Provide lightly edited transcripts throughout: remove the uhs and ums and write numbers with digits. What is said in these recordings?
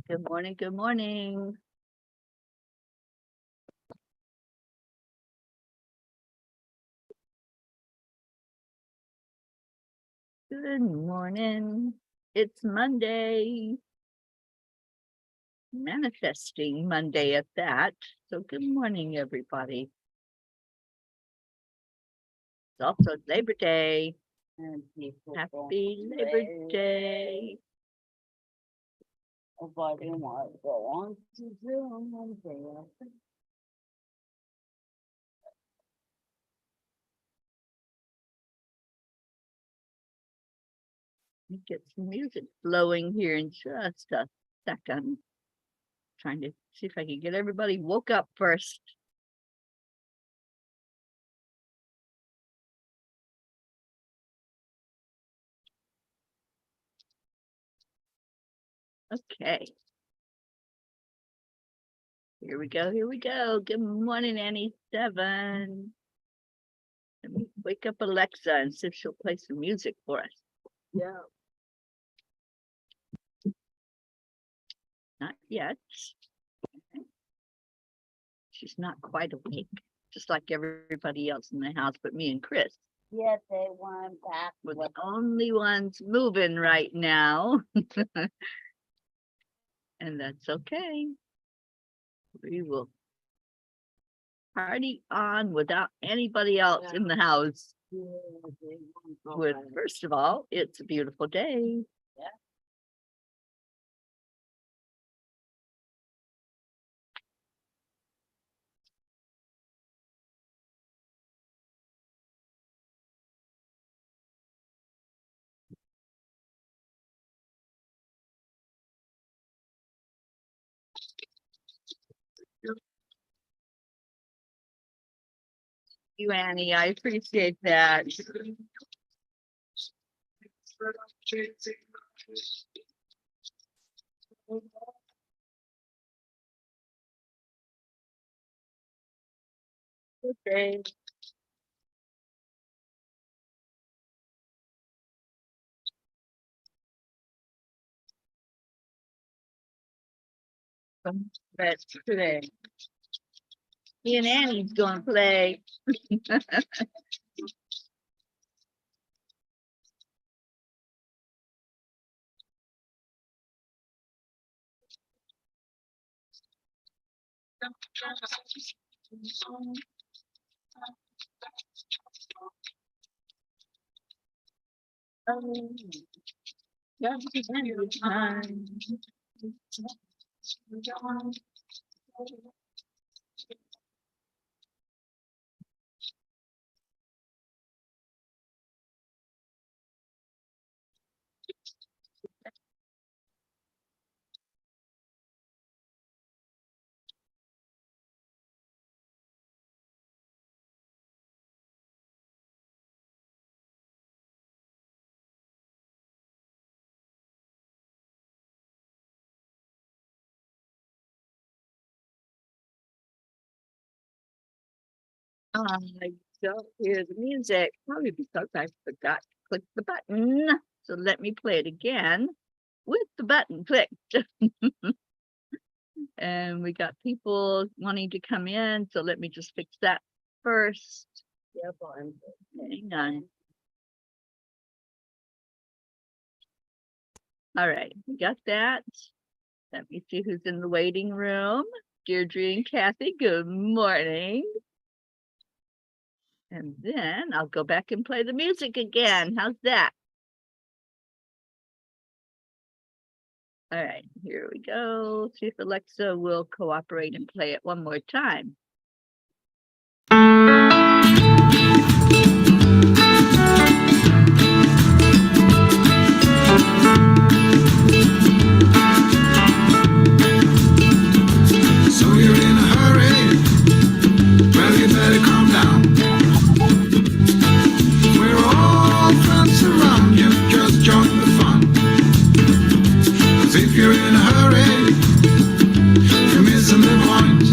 Good morning, good morning. Good morning. It's Monday. Manifesting Monday at that. So good morning, everybody. It's also Labor Day. Happy Labor Day. Everybody might go on to Zoom. Get some music flowing here in just a second. Trying to see if I can get everybody woke up first. Okay. Here we go, here we go. Good morning, Annie 7. Let me wake up Alexa and see if she'll play some music for us. Yeah. Not yet. Okay. She's not quite awake, just like everybody else in the house but me and Chris. Yeah, they went back. We're the only ones moving right now. And that's okay. We will party on without anybody else in the house. With, first of all, it's a beautiful day. Yeah. You, Annie, I appreciate that. Okay. That's today. Me and Annie's gonna play. I don't hear the music, probably because I forgot to click the button. So let me play it again with the button clicked. And we got people wanting to come in, so let me just fix that first. Yeah, Hang on. All right, we got that. Let me see who's in the waiting room. Deirdre and Kathy, good morning. And then I'll go back and play the music again. How's that? All right, here we go. See if Alexa will cooperate and play it one more time. So you're in a hurry? Well, you better calm down. We're all friends around you, just join the fun. 'Cause if you're in a hurry, you're missing the point.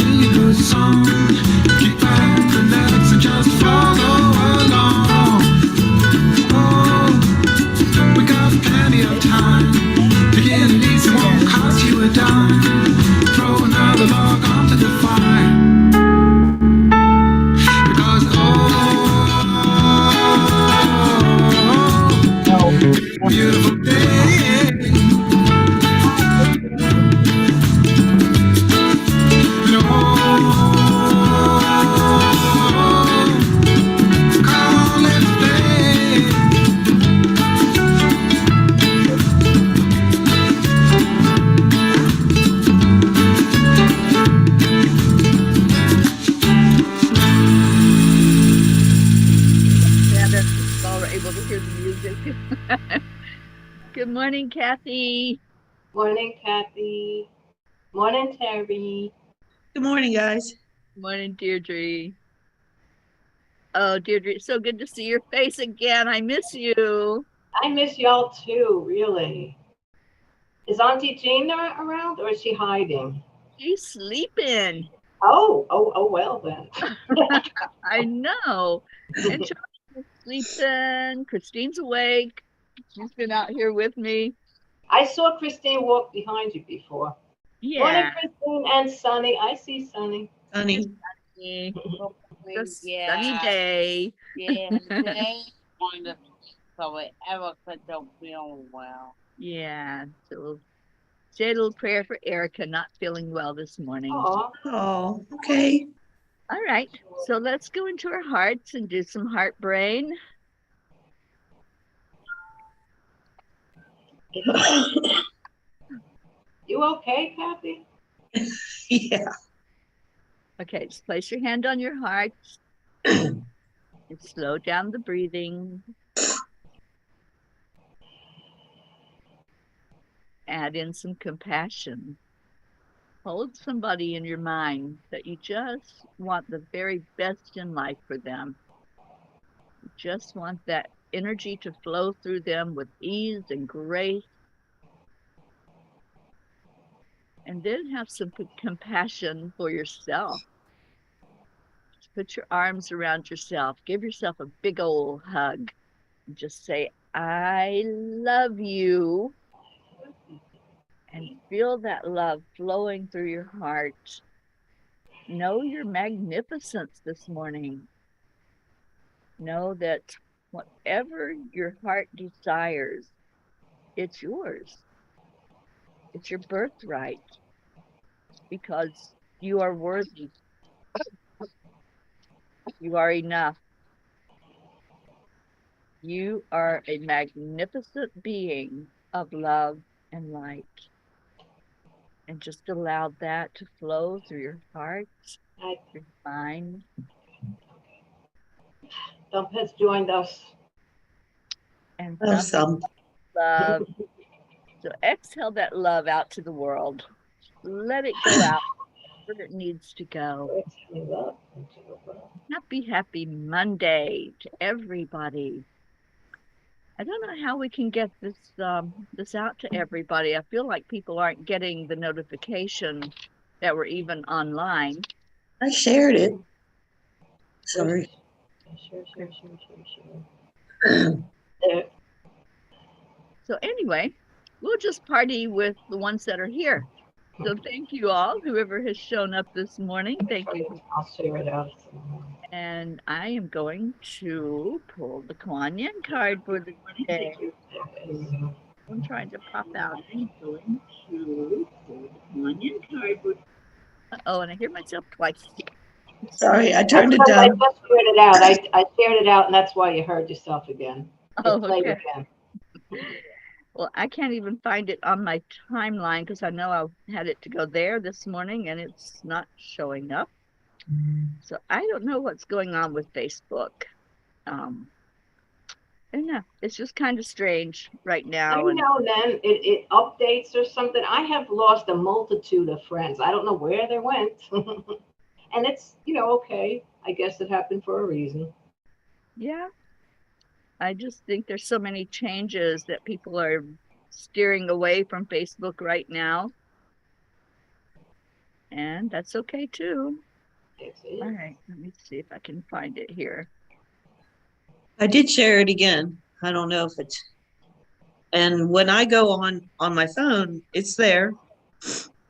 sing a good song. Kick back, relax, and just follow along. Oh, we got plenty of time. Take it easy, won't cost you a dime. Throw another log onto the fire. Because beautiful day. No, come on, let's play. Yeah, that's all we're able to hear the music. Good morning, Kathy. Morning, Kathy. Morning, Teri. Good morning, guys. Morning, Deirdre. Oh, Deirdre, it's so good to see your face again. I miss you. I miss y'all too, really. Is Auntie Gina around or is she hiding? She's sleeping. Oh, well then. I know. And Charlie's sleeping. Christine's awake. She's been out here with me. I saw Christine walk behind you before. Morning, Yeah. Christine and Sunny. I see Sunny. Sunny. It's a sunny day. Yeah, today wonderful. So whatever could don't feel well. Yeah. So say a little prayer for Erica not feeling well this morning. Aw, Oh, okay. All right. So let's go into our hearts and do some heart brain. you okay, Kathy? Yeah. Okay, just place your hand on your heart and slow down the breathing. Add in some compassion. Hold somebody in your mind that you just want the very best in life for them. You just want that energy to flow through them with ease and grace. And then have some compassion for yourself. Just put your arms around yourself. Give yourself a big old hug. And just say, I love you. And feel that love flowing through your heart. Know your magnificence this morning. Know that whatever your heart desires, it's yours. It's your birthright because you are worthy. You are enough. You are a magnificent being of love and light. And just allow that to flow through your heart, your mind. Dump has joined us. And Awesome. love. So exhale that love out to the world. Let it go out where it needs to go. Happy Monday to everybody. I don't know how we can get this this out to everybody. I feel like people aren't getting the notification that we're even online. I shared it. Sorry. There. So anyway, we'll just party with the ones that are here. So thank you all, whoever has shown up this morning. Thank you. I'll share it out. And I am going to pull the Kuan Yin card for the day. I'm trying to pop out. I'm going to pull the Kuan Yin card for... Uh-oh, and I hear myself twice. Sorry, I turned it I down. just shared it out. I shared it out, and that's why you heard yourself again. Oh, Played okay. again. Well, I can't even find it on my timeline because I know I had it to go there this morning and it's not showing up. So I don't know what's going on with Facebook. And no, it's just kind of strange right now. Every now and then it updates or something. I have lost a multitude of friends. I don't know where they went. And it's, okay. I guess it happened for a reason. Yeah. I just think there's so many changes that people are steering away from Facebook right now. And that's okay too. It All is. right, let me see if I can find it here. I did share it again. I don't know if it's, and when I go on my phone, it's there,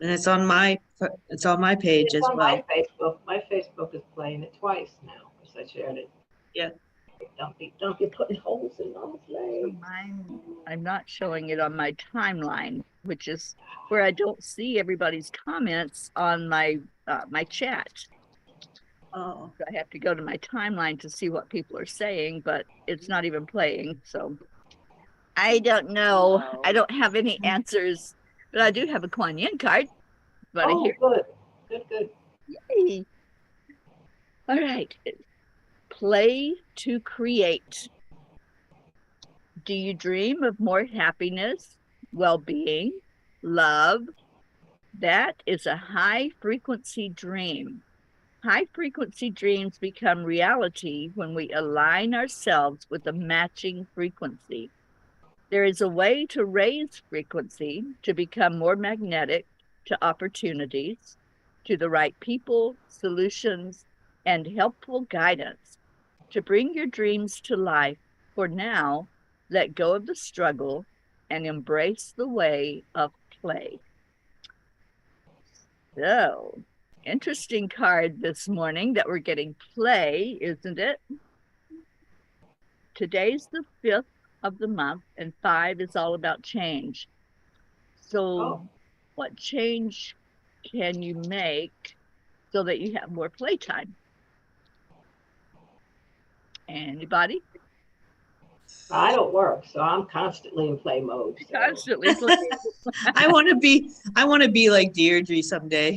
and it's on my page It's as on well. my Facebook. My Facebook is playing it twice now because I shared it. Yeah. Don't be putting holes in those So legs. mine, I'm not showing it on my timeline, which is where I don't see everybody's comments on my chat. Oh. So I have to go to my timeline to see what people are saying, but it's not even playing. So I don't know. I don't have any answers, but I do have a Kuan Yin card. But Oh, here, good. Good, good. yay. All right. Play to create. Do you dream of more happiness, well-being, love? That is a high frequency dream. High frequency dreams become reality when we align ourselves with a matching frequency. There is a way to raise frequency to become more magnetic to opportunities, to the right people, solutions, and helpful guidance to bring your dreams to life. For now, let go of the struggle and embrace the way of play. So, interesting card this morning that we're getting play, isn't it? Today's the 5th of the month, and 5 is all about change. So, Oh, what change can you make so that you have more playtime? Anybody? I don't work, so I'm constantly in play mode. So. Constantly playing. I want to be like Deirdre someday.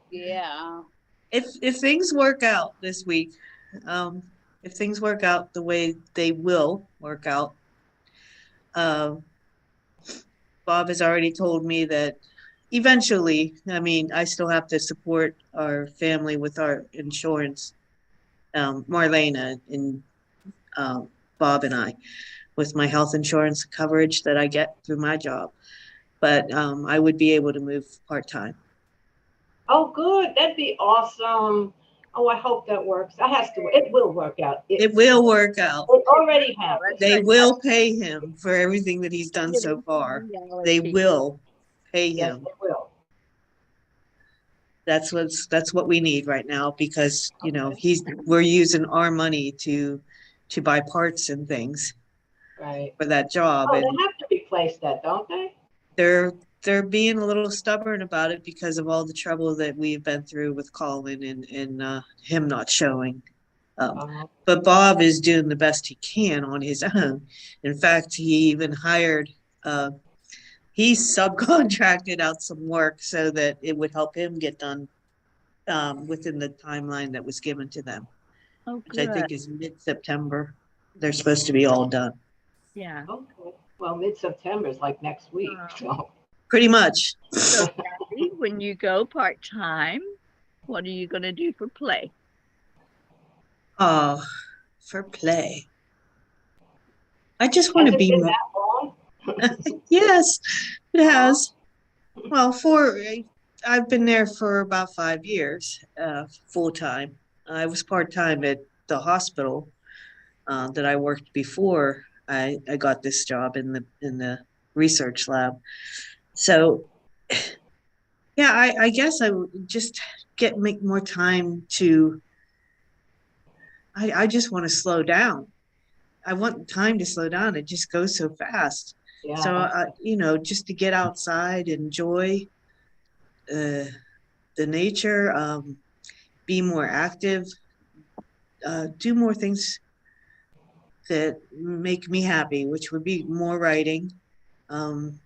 Yeah. If things work out this week, if things work out the way they will work out, um, Bob has already told me that eventually, I mean, I still have to support our family with our insurance, Marlena and um, Bob and I, with my health insurance coverage that I get through my job. But I would be able to move part time. Oh, good. That'd be awesome. Oh, I hope that works. That has to. It will work out. It will work out. It already happened. They Right. will pay him for everything that he's done so far. They will pay Yes, him. it will. That's what we need right now because Okay. we're using our money to buy parts and things Right. for that job, Oh, and they have to replace that, don't they? they're they're being a little stubborn about it because of all the trouble that we've been through with Colin and him not showing. Um, Uh-huh. but Bob is doing the best he can on his own. In fact, he even hired uh, he subcontracted out some work so that it would help him get done within the timeline that was given to them, Oh, which I good. think is mid-September. They're supposed to be all done. Yeah. Okay. Well, mid-September is like next week. So. Pretty much. So, Kathy, when you go part time, what are you going to do for play? Oh, for play. I just want Has to it be been more. that long? Yes, it has. Well, I've been there for about 5 years, full time. I was part time at the hospital that I worked before I got this job in the research lab. So, yeah, I guess I would just make more time to. I just want to slow down. I want time to slow down. It just goes so fast. So, Yeah. just to get outside, enjoy uh, the nature, be more active, do more things that make me happy, which would be more writing. Um,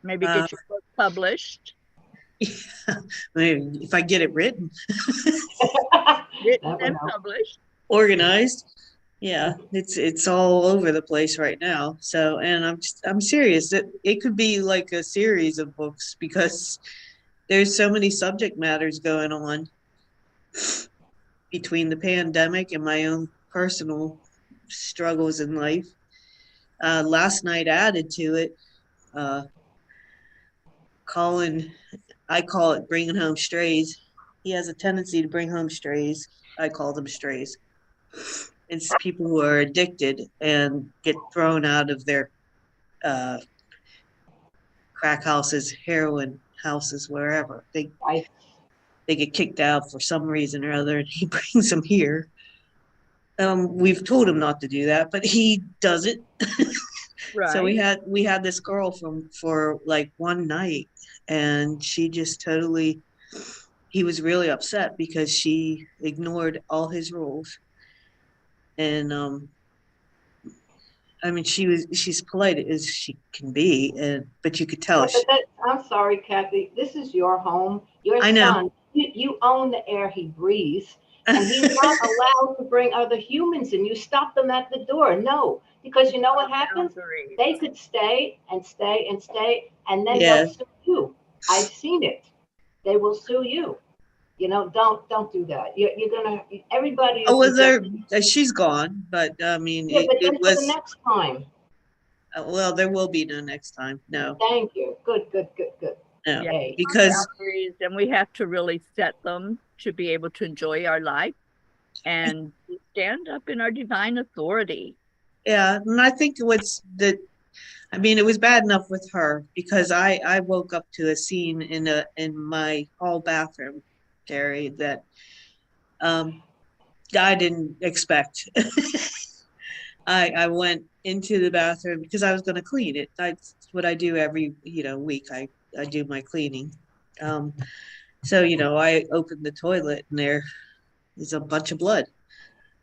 Maybe uh, get your book published, if I get it written, written That would and help. published. organized. Yeah, it's all over the place right now. So, and I'm serious. It could be like a series of books because there's so many subject matters going on between the pandemic and my own personal struggles in life. Last night added to it. Colin, I call it bringing home strays. He has a tendency to bring home strays. I call them strays. It's people who are addicted and get thrown out of their uh, crack houses, heroin houses, wherever. I They get kicked out for some reason or other, and he brings them here. We've told him not to do that, but he does it. Right. So we had this girl for like one night, and she just totally. He was really upset because she ignored all his rules, and I mean she's polite as she can be, and but you could tell Yeah, but I'm sorry, Kathy. This is your home, your I know. son. You own the air he breathes, and he's not allowed to bring other humans in. You stop them at the door. No, because you know what happens? Boundaries. They could stay and stay and stay, and then Yeah. they'll sue you. I've seen it. They will sue you. You know, don't do that. You're gonna. Everybody is. Oh, well, rejected. she's gone, but I mean, Yeah, but it then for the was, next time. well, there will be no next time. No, Thank you. Good, good, good, good. no, Yeah. Yay. because, Boundaries, and we have to really set them to be able to enjoy our life and stand up in our divine authority. yeah, and I think what's that, I mean, it was bad enough with her because I woke up to a scene in my hall bathroom, Teri, that I didn't expect. I went into the bathroom because I was going to clean it. That's what I do every week. I do my cleaning. So I opened the toilet and there is a bunch of blood,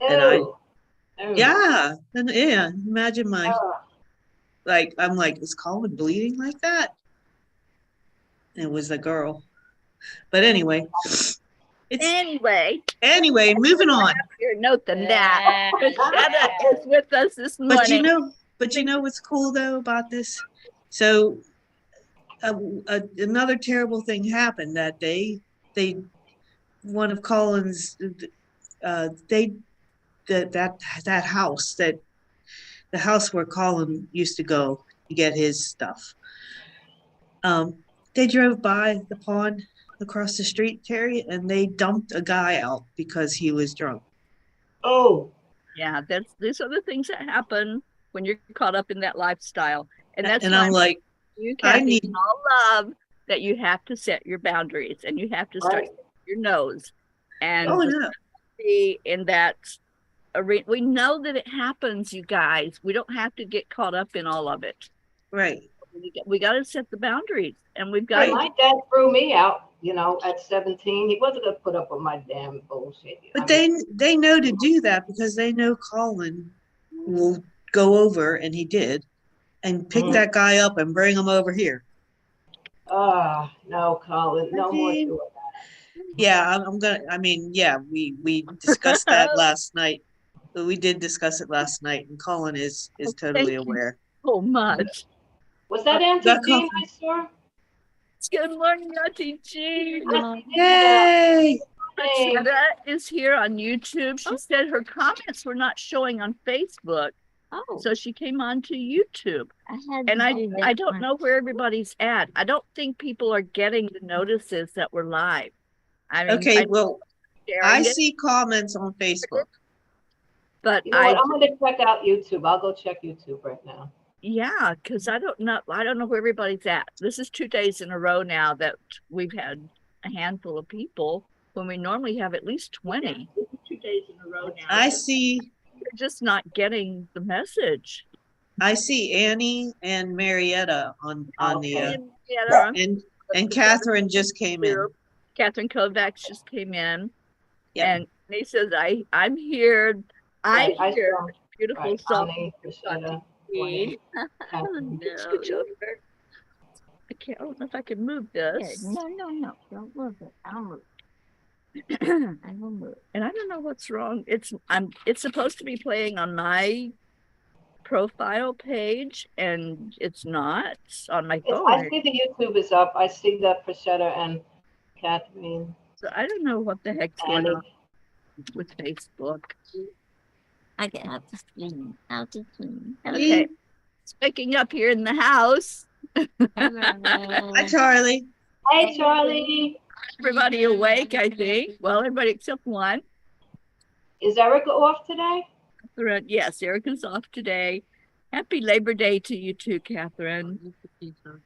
and Oh, oh, yeah, imagine my oh. I'm like, is Colin bleeding like that? And it was a girl, but anyway, anyway, moving on. Your note than that. Shetta is with us this morning. But you know what's cool though about this? So another terrible thing happened that day. One of Colin's that house, that the house where Colin used to go to get his stuff. They drove by the pond across the street, Teri, and they dumped a guy out because he was drunk. Oh, Yeah, these are the things that happen when you're caught up in that lifestyle. And that's And why I'm like, you, I Kathy, need- in all love, that you have to set your boundaries and you have to start right. setting your nose and oh just no, be in that arena. We know that it happens, you guys. We don't have to get caught up in all of it. right. We got to set the boundaries, and we've got Hey, to. my dad threw me out, at 17. He wasn't going to put up with my damn bullshit. But they know to do that because they know Colin will go over, and he did, and pick that guy up and bring him over here. No, Colin, no more doing that. Yeah, we discussed that last night. We did discuss it last night, and Colin is totally aware. So much. Was that Auntie Jean I saw? Good morning, Auntie Jean. Yay! Shetta is here on YouTube. She said her comments were not showing on Facebook. Oh, So she came on to YouTube. and I don't know where everybody's at. I don't think people are getting the notices that we're live. I mean, Okay, well, sharing I it, see comments on Facebook. but You know what? I'm going to check out YouTube. I'll go check YouTube right now. yeah, because I don't know where everybody's at. This is 2 days in a row now that we've had a handful of people when we normally have at least 20. This is 2 days in a row now. I see You're just not getting the message. Annie and Marietta on the Yeah, and Catherine just came in. Catherine Kovacs just came in. Yep. And he says, I'm here. Right, I hear saw. beautiful Right, song. Connie, Christina, Queen. Catherine. Scooch over. I don't know if I can move this. No, don't move it. I'll move. I will move. And I don't know what's wrong. It's supposed to be playing on my profile page, and it's not on my phone. I see the YouTube is up. I see that Prashetta and Catherine. So I don't know what the heck's going on with Facebook. I get out to clean. Out to clean. Okay. It's waking up here in the house. Hi, Charlie. Hey, Charlie. Everybody awake, I think. Well, everybody except one. Is Erica off today? Catherine, yes, Erica's off today. Happy Labor Day to you too, Catherine.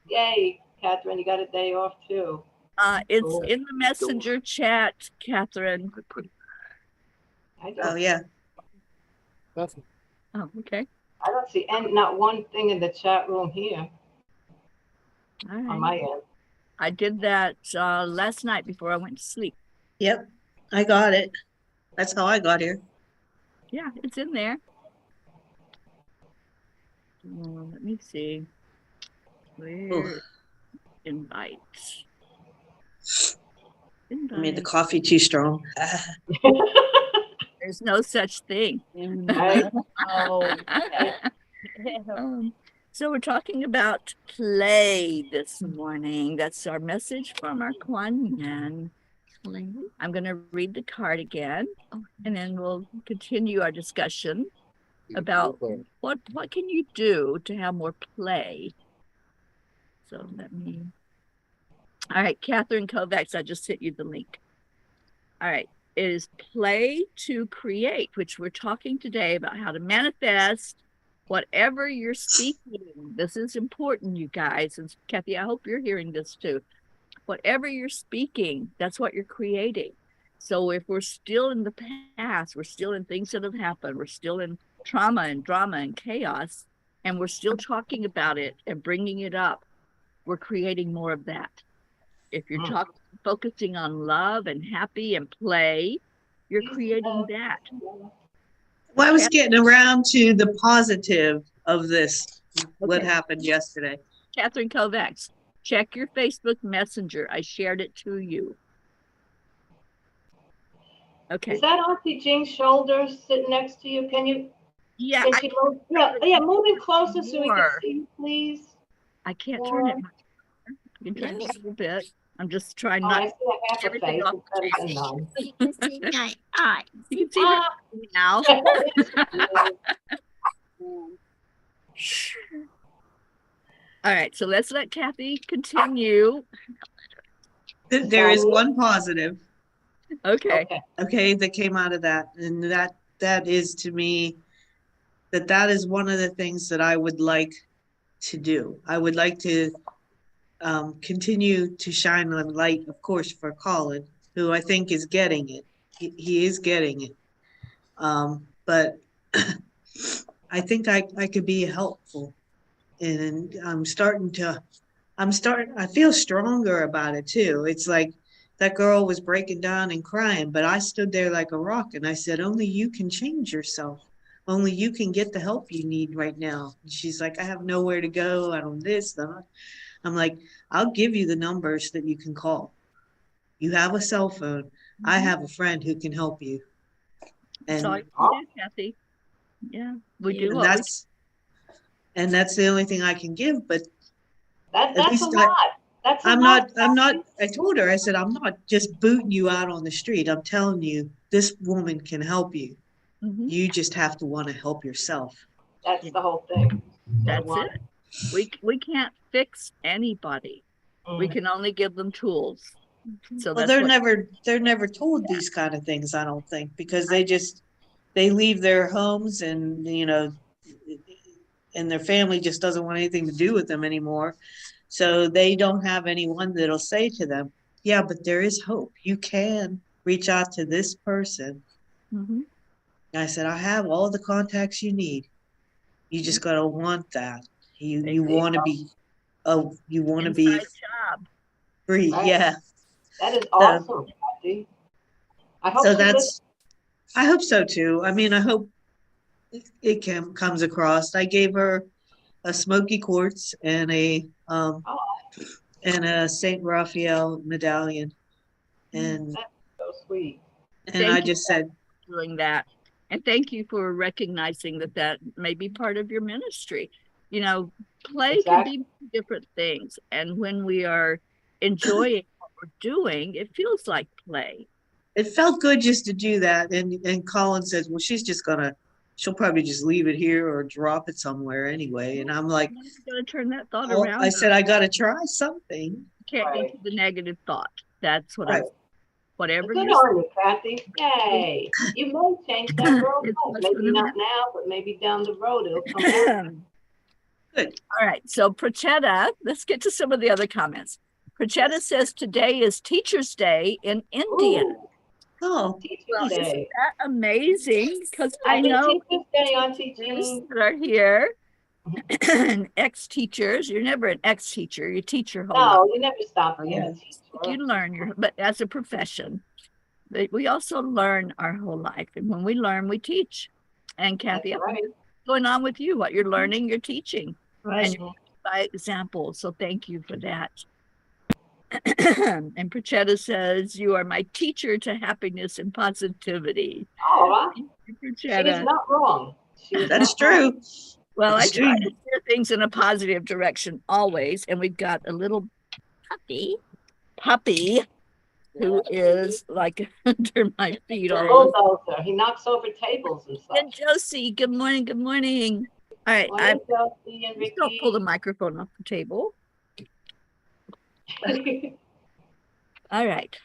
Yay, Catherine, you got a day off too. It's Cool. in the messenger chat, Catherine. I Oh, don't, yeah. Oh, okay. I don't see not one thing in the chat room here All on right. my end. I did that last night before I went to sleep. Yep. I got it. That's how I got here. Yeah, it's in there. Let me see. Where invites? I made the Invite. coffee too strong. There's no such thing. Right? Oh, So we're talking about play this morning. That's our message from our Kuan Yin. I'm going to read the card again, and then we'll continue our discussion about what can you do to have more play. So let me. All right, Catherine Kovacs, I just sent you the link. All right, it is play to create, which we're talking today about how to manifest whatever you're speaking. This is important, you guys. And Kathy, I hope you're hearing this too. Whatever you're speaking, that's what you're creating. So if we're still in the past, we're still in things that have happened, we're still in trauma and drama and chaos, and we're still talking about it and bringing it up, we're creating more of that. If you're focusing on love and happy and play, you're creating that. Well, I was getting around to the positive of this, what happened yesterday. Catherine Kovacs, check your Facebook Messenger. I shared it to you. Okay. Is that Auntie Jean's shoulders sitting next to you? Can you? Yeah. Can she move? Yeah, move it closer so we can see you, please. I can't turn it much. You can turn it a little bit. I'm just trying not I see a half a everything face. off. It's better than none. You can see my eyes. You can see her now. All right, so let's let Kathy continue. There is one positive, Okay. that came out of that. And that is, to me, that is one of the things that I would like to do. I would like to continue to shine a light, of course, for Colin, who I think is getting it. He is getting it. But I think I could be helpful. And I feel stronger about it too. It's like that girl was breaking down and crying, but I stood there like a rock and I said, only you can change yourself. Only you can get the help you need right now. And she's like, I have nowhere to go. I don't this, that. I'm like, I'll give you the numbers that you can call. You have a cell phone. I have a friend who can help you. That's all And you can do, Kathy. Yeah, we do. And that's the only thing I can give. But That's a lot. That's a lot. I'm not, I told her, I said, I'm not just booting you out on the street. I'm telling you, this woman can help you. You just have to want to help yourself. That's the whole thing. That's it. We can't fix anybody. We can only give them tools. So well, they're never told these kind of things, I don't think, because they leave their homes and, and their family just doesn't want anything to do with them anymore. So they don't have anyone that'll say to them, yeah, but there is hope. You can reach out to this person. I said, I have all the contacts you need. You just got to want that. You want to be, you want to be free. Right. Yeah. That is awesome, Kathy. I hope so too. I mean, I hope it comes across. I gave her a smoky quartz and a Saint Raphael medallion, and that's so sweet. And I just said doing that, and thank you for recognizing that may be part of your ministry. Play can be different things, and when we are enjoying what we're doing, it feels like play. It felt good just to do that, and Colin says, well, she's just gonna she'll probably just leave it here or drop it somewhere anyway. And I'm like, I'm going to turn that thought oh, around. I said, I got to try something. Can't go Right. to the negative thought. That's what Right. whatever Good you're on you, Kathy. Yay. You may change that girl's It's life. what's Maybe gonna not now, but maybe down the road it'll come out. happen. Good. All right. So Prachetta, let's get to some of the other comments. Prachetta says today is Teacher's Day in India. Ooh, Oh, Teacher's Well, isn't Day. that amazing? Because I Happy know Teacher's Day, Auntie teachers Jean. that are here, ex-teachers. You're never an ex-teacher. You teach your whole life. No, you never stop being yeah. a teacher. You learn your, but as a profession, we also learn our whole life. And when we learn, we teach. And Kathy, That's right. what's going on with you? What you're learning, you're teaching. Right. And you're by example. So thank you for that. And Prachetta says, you are my teacher to happiness and positivity. Oh, Thank you, she was Prachetta. not wrong. She was That's not wrong. true. Well, I That's try true. to steer things in a positive direction always. And we've got a little puppy who is like under my feet The all the bulldozer. He knocks over tables and time. stuff. Josie, good morning. Good morning. All right. Morning, Josie and Just don't pull the Ricky. microphone off the table. All right.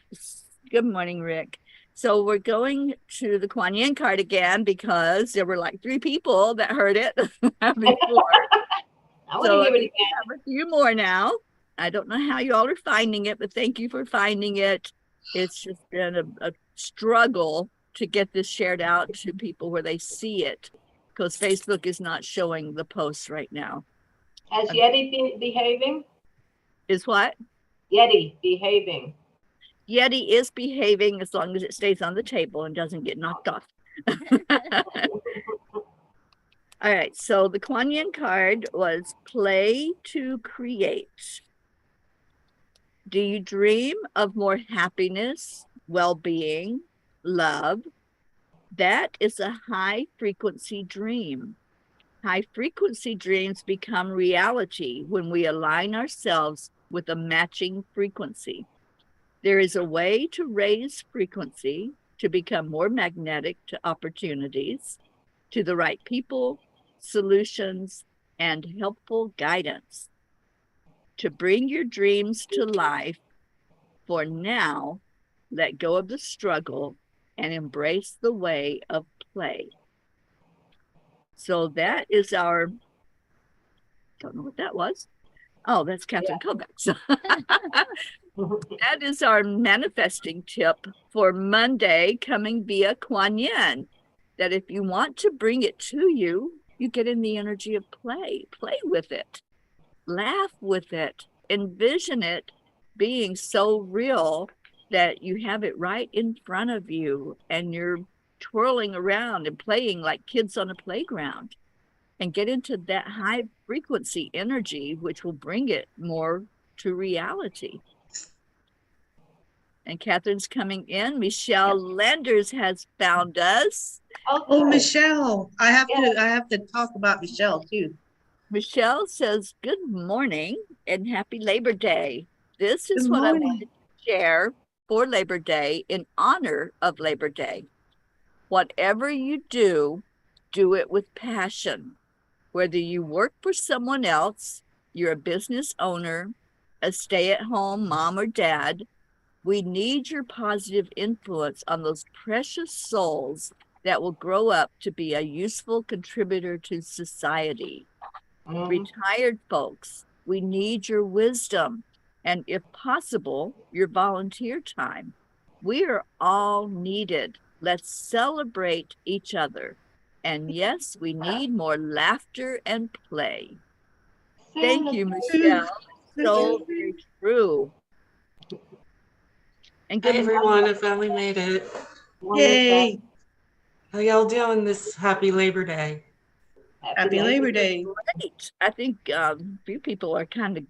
Good morning, Rick. So we're going to the Kuan Yin card again because there were like 3 people that heard it before. I want So to hear it we again. have a few more now. I don't know how you all are finding it, but thank you for finding it. It's just been a struggle to get this shared out to people where they see it because Facebook is not showing the posts right now. Has Yeti been behaving? Is what? Yeti behaving. Yeti is behaving as long as it stays on the table and doesn't get knocked off. All right, so the Kuan Yin card was play to create. Do you dream of more happiness, well-being, love? That is a high frequency dream. High frequency dreams become reality when we align ourselves with a matching frequency. There is a way to raise frequency to become more magnetic to opportunities, to the right people, solutions, and helpful guidance. To bring your dreams to life, for now, let go of the struggle and embrace the way of play. So that is our, don't know what that was. Oh, that's Catherine Kovacs. That is our manifesting tip for Monday coming via Kuan Yin. That if you want to bring it to you, you get in the energy of play. Play with it. Laugh with it. Envision it being so real that you have it right in front of you and you're twirling around and playing like kids on a playground. And get into that high frequency energy, which will bring it more to reality. And Catherine's coming in. Michelle Landers has found us. Oh, Okay. Michelle. I have to talk about Michelle too. Michelle says, good morning and happy Labor Day. This is Good what I morning. wanted to share for Labor Day in honor of Labor Day. Whatever you do, do it with passion. Whether you work for someone else, you're a business owner, a stay-at-home mom or dad, we need your positive influence on those precious souls that will grow up to be a useful contributor to society. Retired folks, we need your wisdom and, if possible, your volunteer time. We are all needed. Let's celebrate each other. And yes, we need more laughter and play. Thank you, Michelle. So very true. And Hi good everyone, I finally made it. Yay. How y'all doing this happy Labor Day? Happy Labor Day. Great. I think a few people are kind of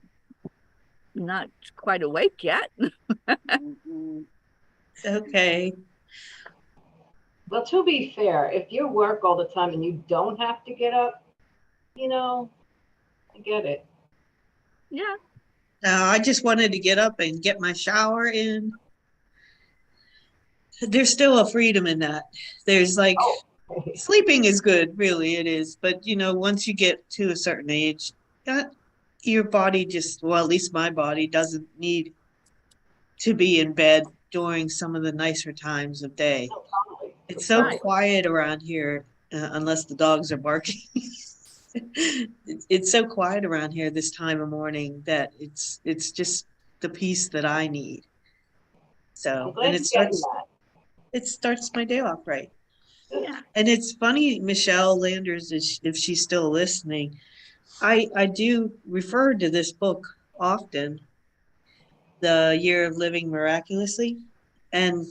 not quite awake yet. Okay. Well, to be fair, if you work all the time and you don't have to get up, I get it. Yeah. I just wanted to get up and get my shower in. There's still a freedom in that. There's like Sleeping is good, really, it is. But, you know, once you get to a certain age, that your body just, well, at least my body doesn't need to be in bed during some of the nicer times of day. No, totally. It's so Right. quiet around here, unless the dogs are barking. It's so quiet around here this time of morning that it's just the peace that I need. I'm So, glad and you're getting that. it starts my day off right. Yeah. And it's funny, Michelle Landers, if she's still listening, I do refer to this book often, The Year of Living Miraculously. And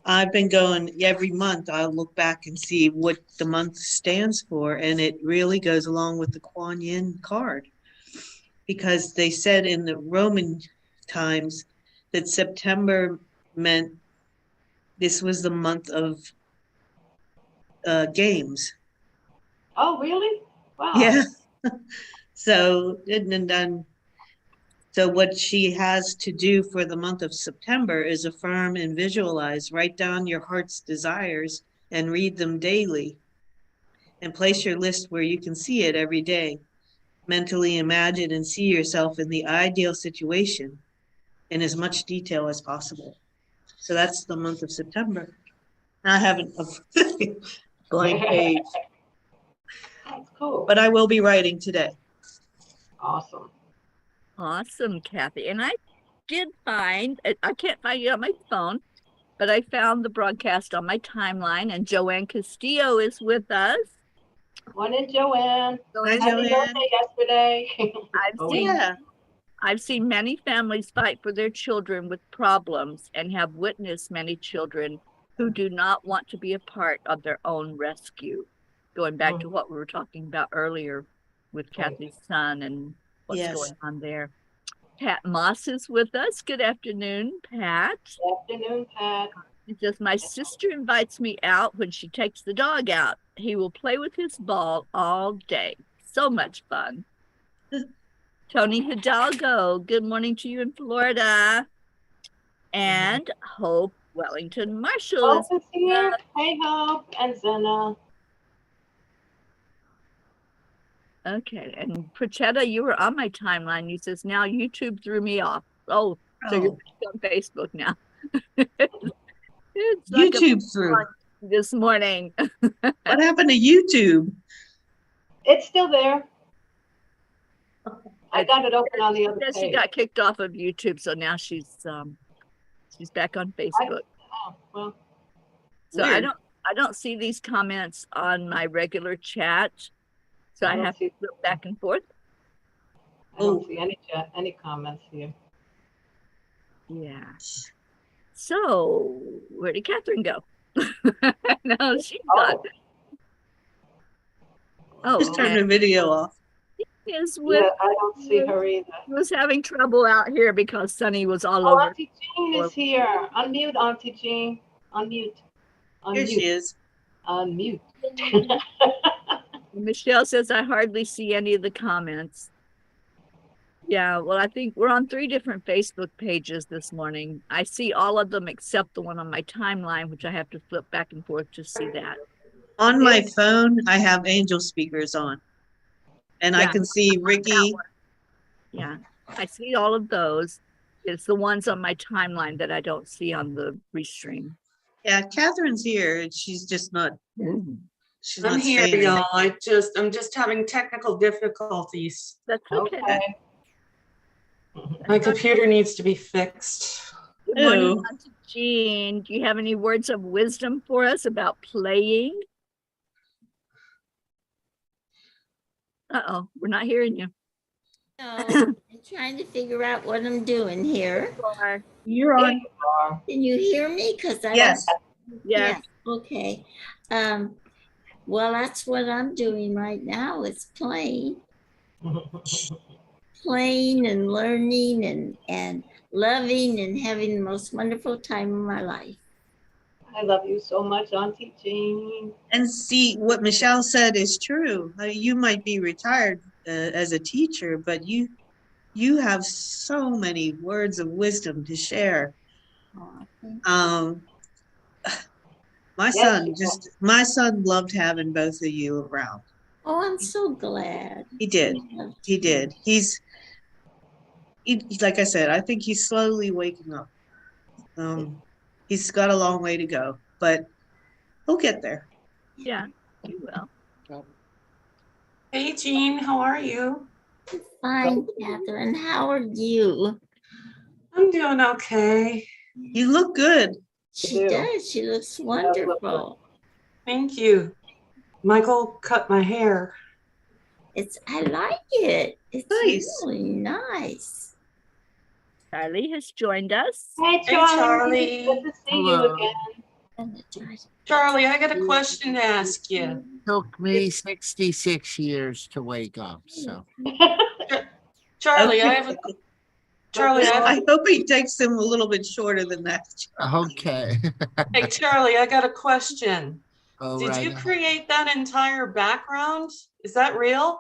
I've been going every month. I'll look back and see what the month stands for. And it really goes along with the Kuan Yin card, because they said in the Roman times that September meant this was the month of games. Oh, really? Wow. Yeah. So, and then, so what she has to do for the month of September is affirm and visualize, write down your heart's desires and read them daily, and place your list where you can see it every day. Mentally imagine and see yourself in the ideal situation in as much detail as possible. So that's the month of September. I haven't a blank page, That's cool. but I will be writing today. Awesome. Awesome, Kathy. And I did find, I can't find it on my phone, but I found the broadcast on my timeline, and Joanne Castillo is with us. Morning, Joanne. Hi, Happy Joanne. birthday yesterday. I've seen Yeah. I've seen many families fight for their children with problems and have witnessed many children who do not want to be a part of their own rescue. Going back to what we were talking about earlier with Kathy's son and what's Yes. going on there. Pat Moss is with us. Good afternoon, Pat. Good afternoon, Pat. It says, my sister invites me out when she takes the dog out. He will play with his ball all day. So much fun. Tony Hidalgo, good morning to you in Florida. And Hope Wellington Marshall Hope is here. Hey, Hope and Zena. Okay, and Prachetta, you were on my timeline. You says now YouTube threw me off. Oh, so you're back on Facebook now. It's like YouTube threw this morning. What happened to YouTube? It's still there. I got it open on the other page. She got kicked off of YouTube, so now she's back on Facebook. Oh, well. So Weird. I don't see these comments on my regular chat, so I have to flip back and forth. I don't see any chat, any comments here. Yeah. So where did Catherine go? No, she's gone. Oh, Just turn the video off. Is with, yeah, I don't see her either. She was having trouble out here because Sunny was all Oh, over. Auntie Jean is here. Unmute, Auntie Jean. Unmute. Here she is. Unmute. Michelle says, I hardly see any of the comments. Yeah, well, I think we're on 3 different Facebook pages this morning. I see all of them except the one on my timeline, which I have to flip back and forth to see that. On my phone, I have Angel speakers on. And I can see Ricky. Yeah, I see all of those. It's the ones on my timeline that I don't see on the restream. Yeah, Catherine's here. She's just not. She's I'm not here, saying y'all. I'm just having technical difficulties. That's okay. My computer needs to be fixed. Good morning, Auntie Jean. Do you have any words of wisdom for us about playing? Uh-oh, we're not hearing you. No, I'm trying to figure out what I'm doing here. You're on. Can you hear me? Because I Yes. Yes. Yeah. Okay. Well, that's what I'm doing right now. Is playing and learning and loving and having the most wonderful time of my life. I love you so much, Auntie Jean. And see, what Michelle said is true. You might be retired as a teacher, but you have so many words of wisdom to share. My Yes, son loved having both of you around. Oh, I'm so glad. He did. He did. Like I said, I think he's slowly waking up. He's got a long way to go, but he'll get there. Yeah, you will. Hey, Jean, how are you? Fine, Catherine. How are you? I'm doing okay. You look good. She do. does. She looks wonderful. Thank you. Michael cut my hair. I like it. It's Nice. really nice. Charlie has joined us. Hey, Hey, Charlie. Charlie. Good to see you Hello. again. Charlie, I got a question to ask you. Took me 66 years to wake up. So Charlie, I have a I hope he takes him a little bit shorter than that. okay. Hey, Charlie, I got a question. All Did right. you create that entire background? Is that real?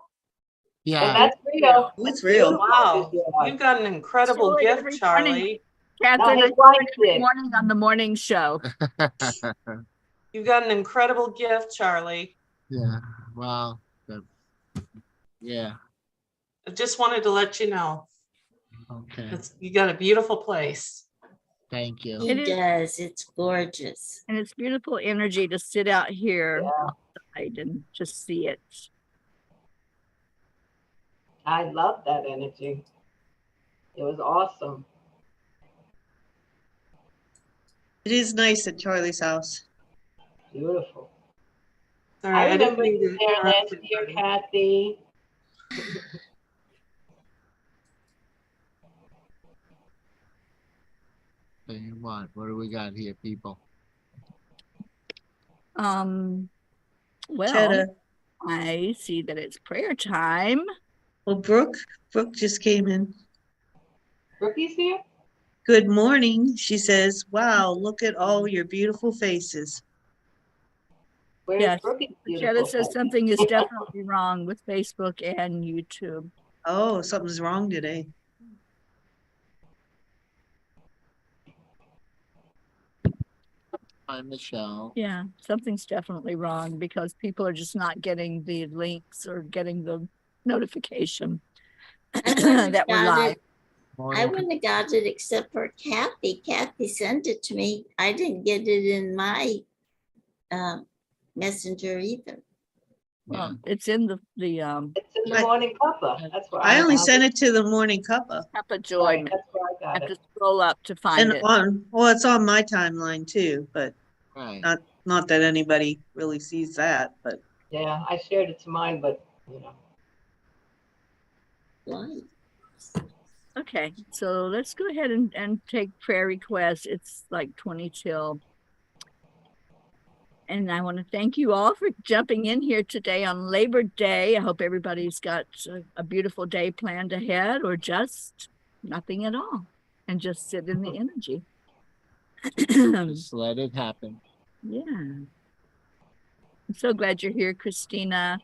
Yeah. That's real. It's real. Wow, you've got an incredible Joy gift, every Charlie. morning. Catherine, his I wife every did. morning on the morning show. You've got an incredible gift, Charlie. Yeah. Well. Yeah. I just wanted to let you know. Okay. You got a beautiful place. Thank you. He does. It's gorgeous. And it's beautiful energy to sit out here Yeah. outside and just see it. I love that energy. It was awesome. It is nice at Charlie's house. Beautiful. All I right, I didn't remember mean you to there interrupt last year, everybody. Kathy. Tell you what do we got here, people? Well, Cheddar. I see that it's prayer time. Well, Brooke just came in. Rookie's here? Good morning. She says, wow, look at all your beautiful faces. Where's Yes. Rookie's Shetta beautiful says face? something is definitely wrong with Facebook and YouTube. Oh, something's wrong today. Hi, Michelle. Yeah, something's definitely wrong because people are just not getting the links or getting the notification that we're live. I wouldn't have got it except for Kathy. Kathy sent it to me. I didn't get it in my messenger either. Well, it's in the It's in the Morning Cuppa. That's where I only found sent it to the Morning Cuppa. Cuppa Joy. Right, that's where I I got have to it. scroll up to find And it. it's on my timeline too, but Right. not that anybody really sees that, but Yeah, I shared it to mine, but you know. Right. Okay, so let's go ahead and take prayer requests. It's like 20 till. And I want to thank you all for jumping in here today on Labor Day. I hope everybody's got a beautiful day planned ahead or just nothing at all and just sit in the energy. Just let it happen. Yeah. I'm so glad you're here, Christina.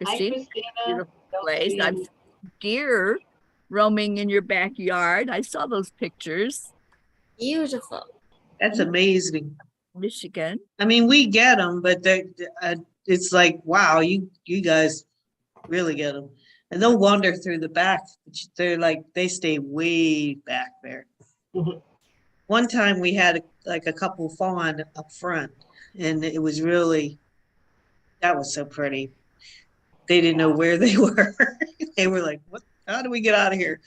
Hi, Christina. Beautiful Don't place. see I've you. seen deer roaming in your backyard. I saw those pictures. Beautiful. that's amazing. Michigan. I mean, we get them, but it's like, wow, you guys really get them. And they'll wander through the back. They stay way back there. Mhm. One time we had a couple fawn up front, and it was that was so pretty. They didn't know where they were. They were like, what? How do we get out of here?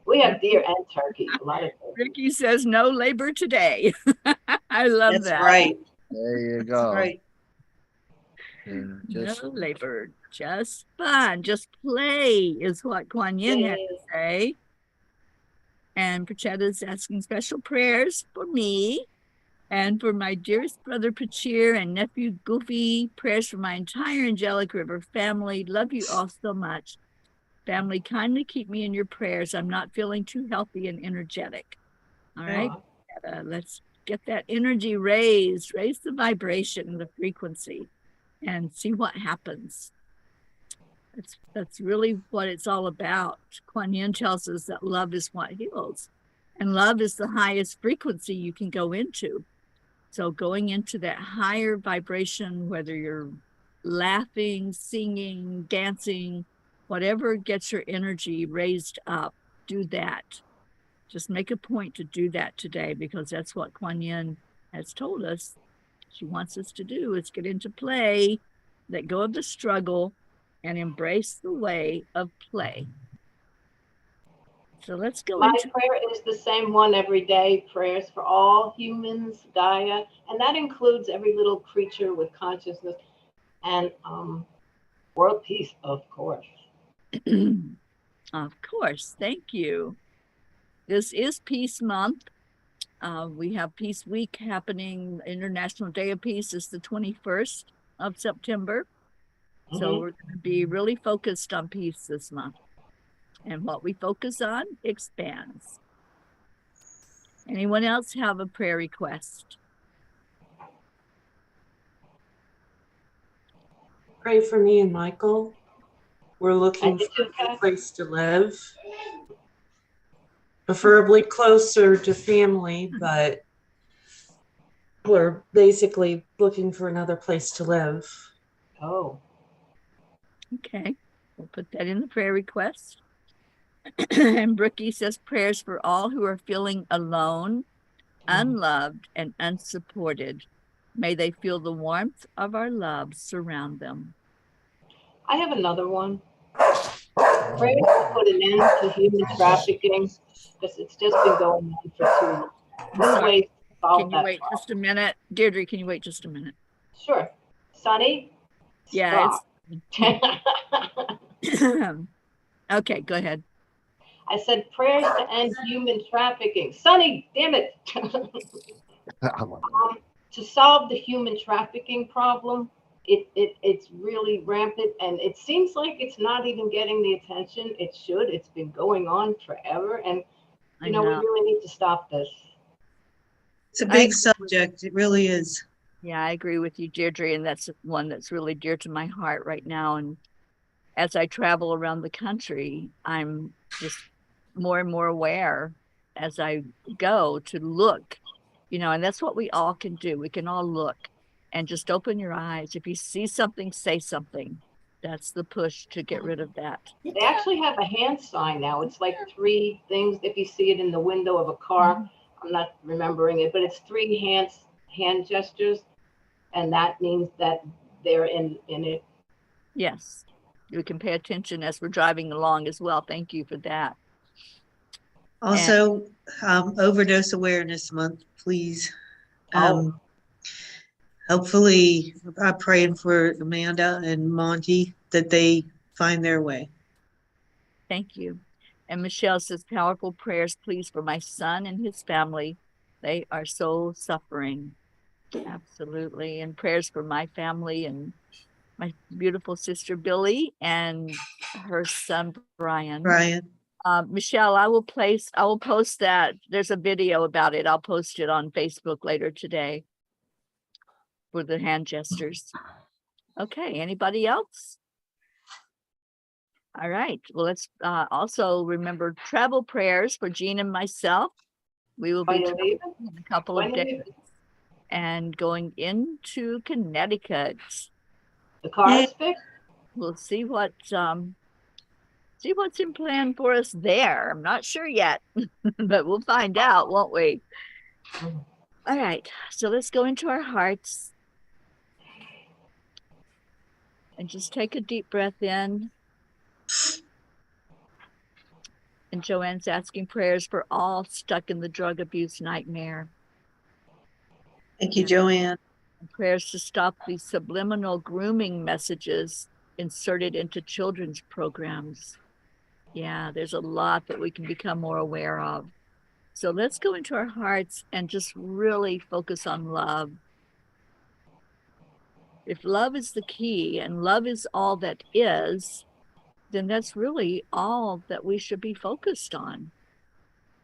We have deer and turkey. A lot of turkey. Ricky says no labor today. I love That's that. right. There you That's go. right. Yeah, just No labor, just fun, just play is what Kuan Yin had to say. And Pachetta's asking special prayers for me and for my dearest brother Pachir and nephew Goofy. Prayers for my entire Angelic River family. Love you all so much. Family, kindly keep me in your prayers. I'm not feeling too healthy and energetic. All right, let's get that energy raised, raise the vibration, the frequency, and see what happens. That's really what it's all about. Kuan Yin tells us that love is what heals, and love is the highest frequency you can go into. So going into that higher vibration, whether you're laughing, singing, dancing, whatever gets your energy raised up, do that. Just make a point to do that today, because that's what Kuan Yin has told us she wants us to do, is get into play, let go of the struggle, and embrace the way of play. So let's go My into prayer is the same one every day, prayers for all humans, Gaia, and that includes every little creature with consciousness, and world peace, of course. Of course, thank you. This is Peace Month. We have Peace Week happening. International Day of Peace is the 21st of September. So we're going to be really focused on peace this month. And what we focus on expands. Anyone else have a prayer request? Pray for me and Michael. We're looking did for too, a Kat. place to live, preferably closer to family, but we're basically looking for another place to live. Oh, Okay, we'll put that in the prayer request. And Brookie says prayers for all who are feeling alone, unloved, and unsupported. May they feel the warmth of our love surround them. I have another one. Prayers to put an end to human trafficking, because it's just been going on for too long. New ways to solve Can you that wait problem. just a minute? Deirdre, can you wait just a minute? Sure. Sonny? Yeah, Stop. Okay, go ahead. I said prayers to end human trafficking. Sonny, damn it. To solve the human trafficking problem, it's really rampant, and it seems like it's not even getting the attention it should. It's been going on forever, and we really need to stop this. It's a big subject. It really is. Yeah, I agree with you, Deirdre, and that's one that's really dear to my heart right now. And as I travel around the country, I'm just more and more aware as I go to look, and that's what we all can do. We can all look and just open your eyes. If you see something, say something. That's the push to get rid of that. They actually have a hand sign now. It's like 3 things. If you see it in the window of a car, I'm not remembering it, but it's 3 hand gestures, and that means that they're in it. Yes, we can pay attention as we're driving along as well. Thank you for that. Also, overdose awareness month, please. Hopefully, I'm praying for Amanda and Monty that they find their way. Thank you. And Michelle says, powerful prayers, please, for my son and his family. They are so suffering. Absolutely. And prayers for my family and my beautiful sister Billy and her son Brian. Michelle, I will post that. There's a video about it. I'll post it on Facebook later today for the hand gestures. Okay, anybody else? All right, well, let's also remember travel prayers for Jean and myself. We will be traveling in a couple of days and going into Connecticut. The car is fixed? We'll see what's in plan for us there. I'm not sure yet, but we'll find out, won't we? All right, so let's go into our hearts and just take a deep breath in. And Joanne's asking prayers for all stuck in the drug abuse nightmare. Thank you, Joanne. And prayers to stop these subliminal grooming messages inserted into children's programs. Yeah, there's a lot that we can become more aware of. So let's go into our hearts and just really focus on love. If love is the key and love is all that is, then that's really all that we should be focused on.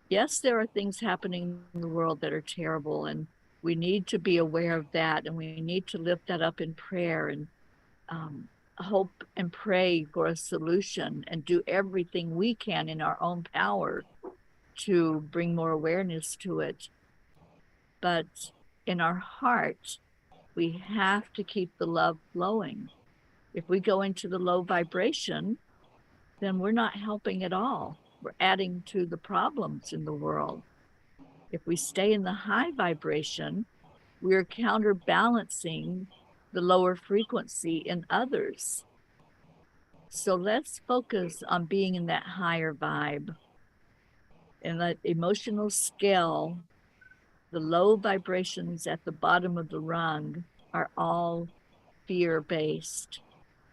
Yes, there are things happening in the world that are terrible, and we need to be aware of that, and we need to lift that up in prayer and hope and pray for a solution and do everything we can in our own power to bring more awareness to it. But in our heart, we have to keep the love flowing. If we go into the low vibration, then we're not helping at all. We're adding to the problems in the world. If we stay in the high vibration, we're counterbalancing the lower frequency in others. So let's focus on being in that higher vibe. And that emotional scale, the low vibrations at the bottom of the rung are all fear-based.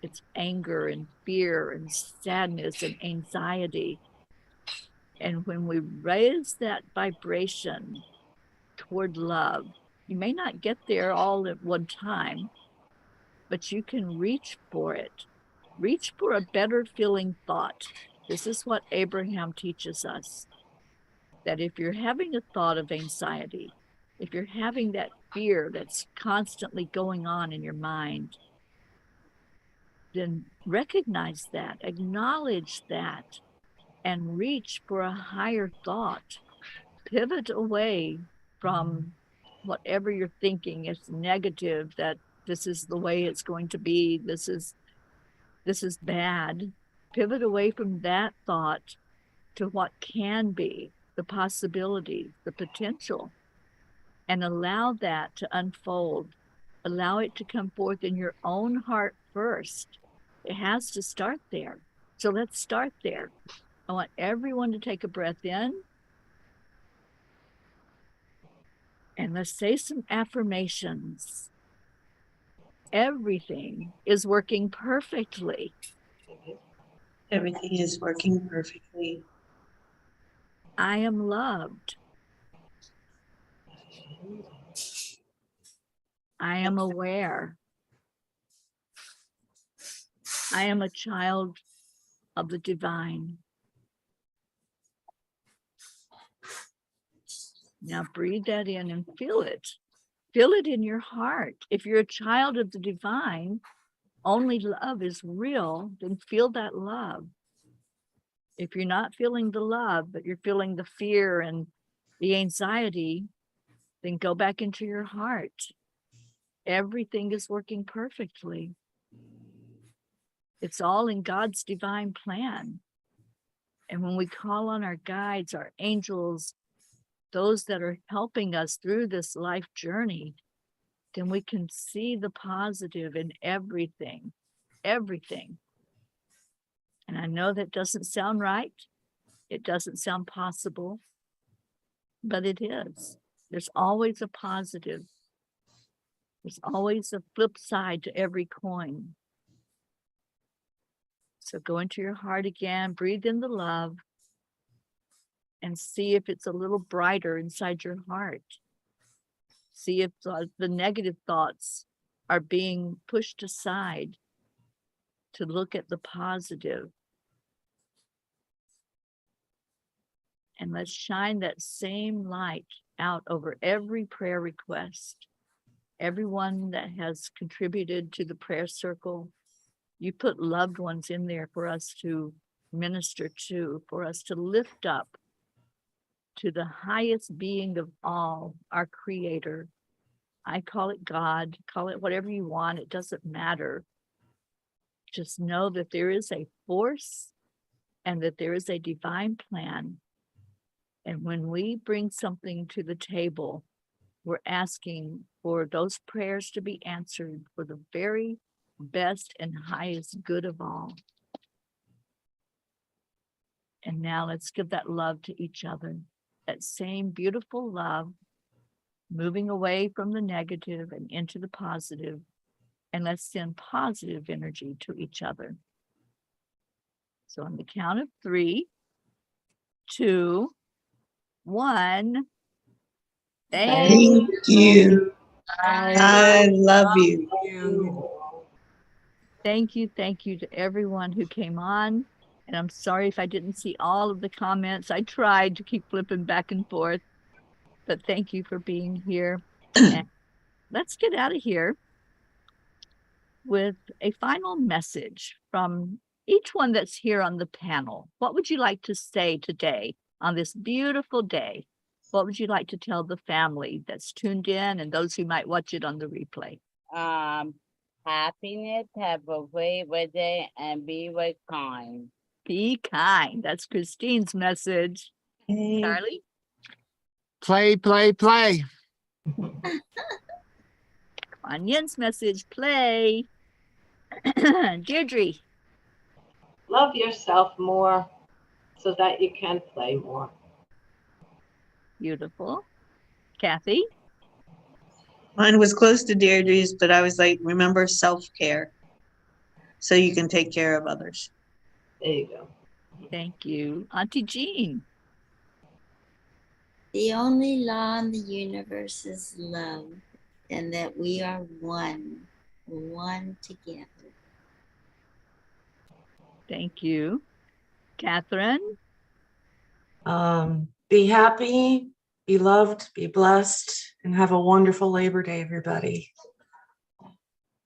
It's anger and fear and sadness and anxiety. And when we raise that vibration toward love, you may not get there all at one time, but you can reach for it. Reach for a better feeling thought. This is what Abraham teaches us, that if you're having a thought of anxiety, if you're having that fear that's constantly going on in your mind, then recognize that, acknowledge that, and reach for a higher thought. Pivot away from whatever you're thinking is negative, that this is the way it's going to be, this is bad. Pivot away from that thought to what can be, the possibility, the potential, and allow that to unfold. Allow it to come forth in your own heart first. It has to start there. So let's start there. I want everyone to take a breath in. And let's say some affirmations. Everything is working perfectly. Everything is working perfectly. I am loved. I am aware. I am a child of the divine. Now breathe that in and feel it. Feel it in your heart. If you're a child of the divine, only love is real, then feel that love. If you're not feeling the love, but you're feeling the fear and the anxiety, then go back into your heart. Everything is working perfectly. It's all in God's divine plan. And when we call on our guides, our angels, those that are helping us through this life journey, then we can see the positive in everything, everything. And I know that doesn't sound right. It doesn't sound possible, but it is. There's always a positive. There's always a flip side to every coin. So go into your heart again, breathe in the love, and see if it's a little brighter inside your heart. See if the negative thoughts are being pushed aside to look at the positive. And let's shine that same light out over every prayer request. Everyone that has contributed to the prayer circle, you put loved ones in there for us to minister to, for us to lift up to the highest being of all, our creator. I call it God, call it whatever you want, it doesn't matter. Just know that there is a force and that there is a divine plan. And when we bring something to the table, we're asking for those prayers to be answered for the very best and highest good of all. And now let's give that love to each other. That same beautiful love, moving away from the negative and into the positive. And let's send positive energy to each other. So on the count of 3, 2, 1. Thank you. I love you. Thank you to everyone who came on. And I'm sorry if I didn't see all of the comments. I tried to keep flipping back and forth, but thank you for being here. And let's get out of here with a final message from each one that's here on the panel. What would you like to say today on this beautiful day? what would you like to tell the family that's tuned in and those who might watch it on the replay? Happiness, have a great day, and be with kind. Be kind. That's Christine's message. Hey. Charlie? Play, play, play. Anyan's message, play. Deirdre? Love yourself more so that you can play more. Beautiful. Kathy? Mine was close to Deirdre's, but I was like, remember self-care so you can take care of others. There you go. Thank you. Auntie Jean? The only law in the universe is love, and that we are one together. Thank you. Catherine? Be happy, be loved, be blessed, and have a wonderful Labor Day, everybody.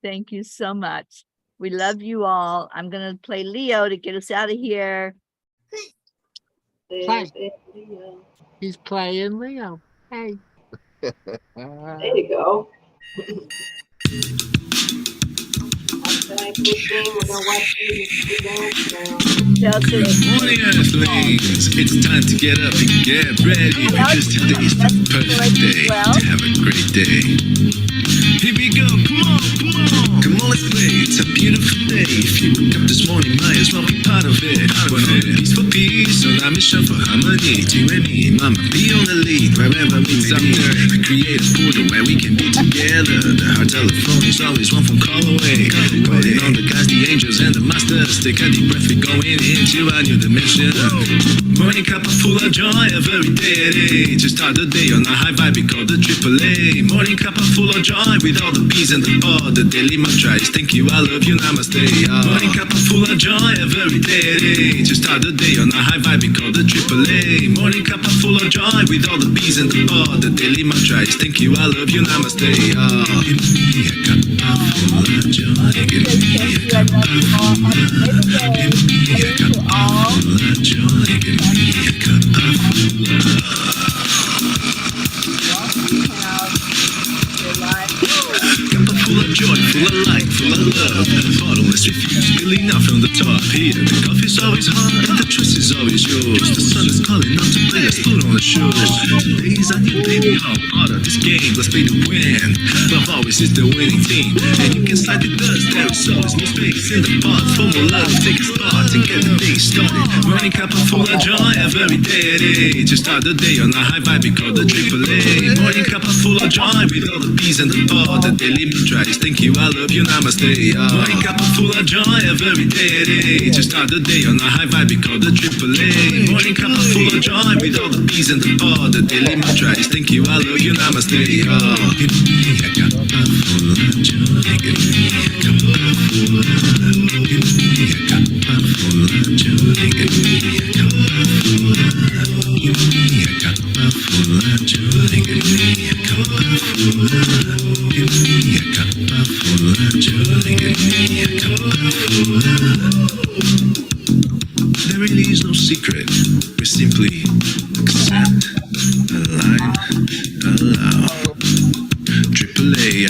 Thank you so much. We love you all. I'm going to play Leo to get us out of here. Play. Leo. He's playing Leo. Hey. There you go. Okay, Christine, we're gonna watch you dance now. Morning, Earthlings. It's time to get up and get ready because today's the perfect day to have a great day. Here we go, come on, come on. Come on, let's play. It's a beautiful day. If you woke up this morning, might as well be part of it. One of peace for peace, so that mission for harmony. You and me, mama, be on the lead wherever we up there. We create a portal where we can be together. The heart telephone is always one phone call away. Calling on the guys, the angels, and the masters. Take a deep breath, we're going into a new dimension. Morning Cuppa Fulla Joy, every day. To start the day on a high vibe, we call the AAA. Morning Cuppa Fulla Joy, with all the P's and the pod. The daily mantra is thank you, I love you, namaste. Morning Cuppa Fulla Joy, every day. To start the day on a high vibe, we call the AAA. Morning Cuppa Fulla Joy, with all the P's and the pod. The daily mantra is thank you, I love you, namaste. Give me a cuppa full of joy. Give me a cuppa full of joy. Give me a cuppa full of joy. Give me a cuppa full of Cuppa full of joy, full of light, full of love. Bottomless refuse, spilling out from the top here. The coffee's always hot and the choice is always yours. The sun is calling out to play, let's put on the show. Today's a new day, we all part of this game. Let's play to win. Love always is the winning team. And you can slide the dust, there is always no space in the pot. For more love, take a spot and get the day started. Morning Cuppa Fulla Joy, every day. To start the day on a high vibe, we call the AAA. Morning Cuppa Fulla Joy, with all the P's and the pod. The daily mantra is thank you, I love you, namaste. Morning Cuppa Fulla Joy, every day. To start the day on a high vibe, we call the AAA. Morning Cuppa Fulla Joy, with all the P's and the pod. The daily mantra is thank you, I love you, namaste. Give me a cuppa full of joy. Give me a cuppa full of love. Give me a cuppa full of joy. Give me a cuppa full of love. Give me a cuppa full of joy. Give me a cuppa full of love. Give me a cuppa full of joy. Give me a cuppa full of love. There really is no secret. We simply accept, align, allow. AAA,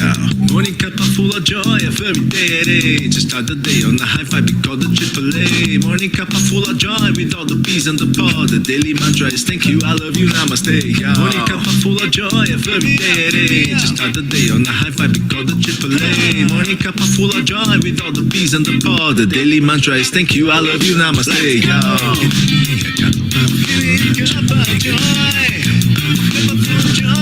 Morning Cuppa Fulla Joy, every day. To start the day on a high vibe, we call the AAA. Morning Cuppa Fulla Joy, with all the P's and the pod. The daily mantra is thank you, I love you, namaste. Morning Cuppa Fulla Joy, every day. To start the day on a high vibe, we call the AAA. Morning Cuppa Fulla Joy, with all the P's and the pod. The daily mantra is thank you, I love you, namaste. Give me a cuppa full of joy. Cuppa full of joy.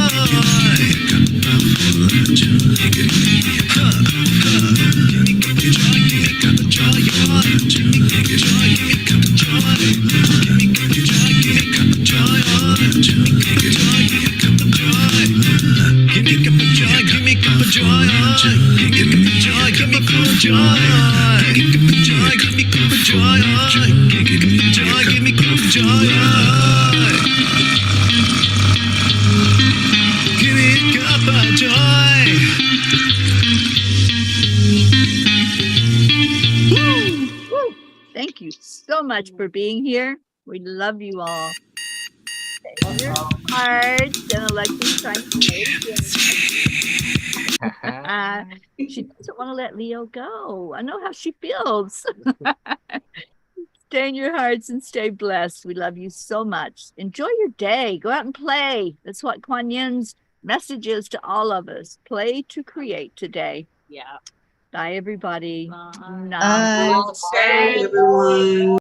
Cuppa full of joy. Give me a cuppa. Give me a cup of joy. Give me a cup of joy. Give me a cup of joy. Give me a cup of joy. Give me a cup of joy. Give me a cup of joy. Give me a cup of joy. Give me a cup of joy. Give me a cup of joy. Give me a cup of joy. Give me a cup of joy. Give me a cup of joy. Give me a cup of joy. Give me a cup of joy. Give me a cup of joy. Give me a cup of joy. Thank you so much for being here. We love you all. Your hearts, and Alexa's trying to say it again. She doesn't want to let Leo go. I know how she feels. Stay in your hearts and stay blessed. We love you so much. Enjoy your day. Go out and play. That's what Kuan Yin's message is to all of us. Play to create today. Yeah. Bye, everybody. Bye. Namaste. Everyone.